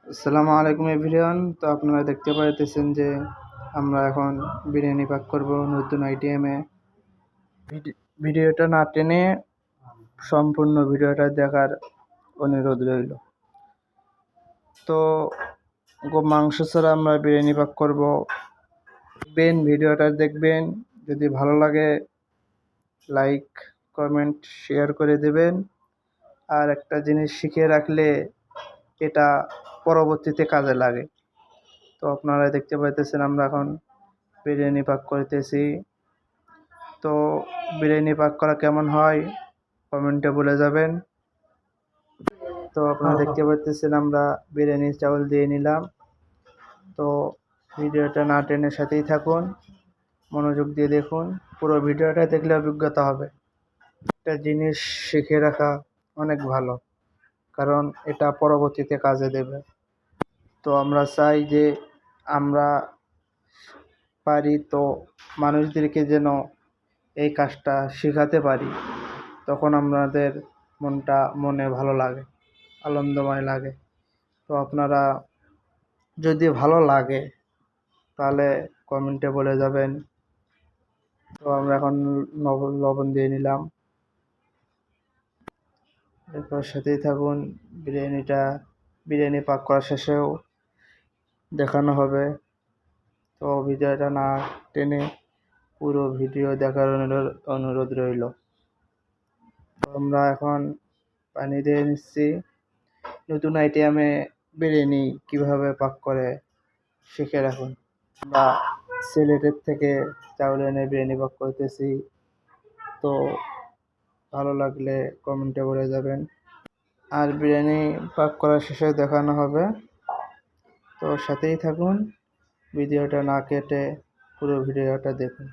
আসসালামু আলাইকুম এভরিওয়ান। তো আপনারা দেখতে পাইতেছেন যে আমরা এখন বিরিয়ানি পাক করব নতুন আইটেমে। ভিডিওটা না টেনে সম্পূর্ণ ভিডিওটা দেখার অনুরোধ রইল। তো মাংস ছাড়া আমরা বিরিয়ানি পাক করব। ভিডিওটা দেখবেন, যদি ভালো লাগে লাইক কমেন্ট শেয়ার করে দেবেন। আর একটা জিনিস শিখে রাখলে এটা পরবর্তীতে কাজে লাগে। তো আপনারা দেখতে পাইতেছেন আমরা এখন বিরিয়ানি পাক করতেছি। তো বিরিয়ানি পাক করা কেমন হয় কমেন্টে বলে যাবেন। তো আপনারা দেখতে পাইতেছেন আমরা বিরিয়ানি চাউল দিয়ে নিলাম। তো ভিডিওটা না টেনে সাথেই থাকুন, মনোযোগ দিয়ে দেখুন। পুরো ভিডিওটা দেখলে অভিজ্ঞতা হবে। একটা জিনিস শিখে রাখা অনেক ভালো, কারণ এটা পরবর্তীতে কাজে দেবে। তো আমরা চাই যে আমরা পারি তো মানুষদেরকে যেন এই কাজটা শেখাতে পারি, তখন আমাদের মনে ভালো লাগে, আনন্দময় লাগে। তো আপনারা যদি ভালো লাগে তাহলে কমেন্টে বলে যাবেন। তো আমরা এখন লবণ দিয়ে নিলাম। এরপর সাথেই থাকুন, বিরিয়ানি পাক করা শেষেও দেখানো হবে। তো ভিডিওটা না টেনে পুরো ভিডিও দেখার অনুরোধ রইল। তো আমরা এখন পানি দিয়ে নিচ্ছি। নতুন আইটেমে বিরিয়ানি কিভাবে পাক করে শিখে রাখুন। আমরা সিলেটের থেকে চাউল এনে বিরিয়ানি পাক করতেছি। তো ভালো লাগলে কমেন্টে বলে যাবেন। আর বিরিয়ানি পাক করার শেষে দেখানো হবে। তো সাথেই থাকুন, ভিডিওটা না কেটে পুরো ভিডিওটা দেখুন।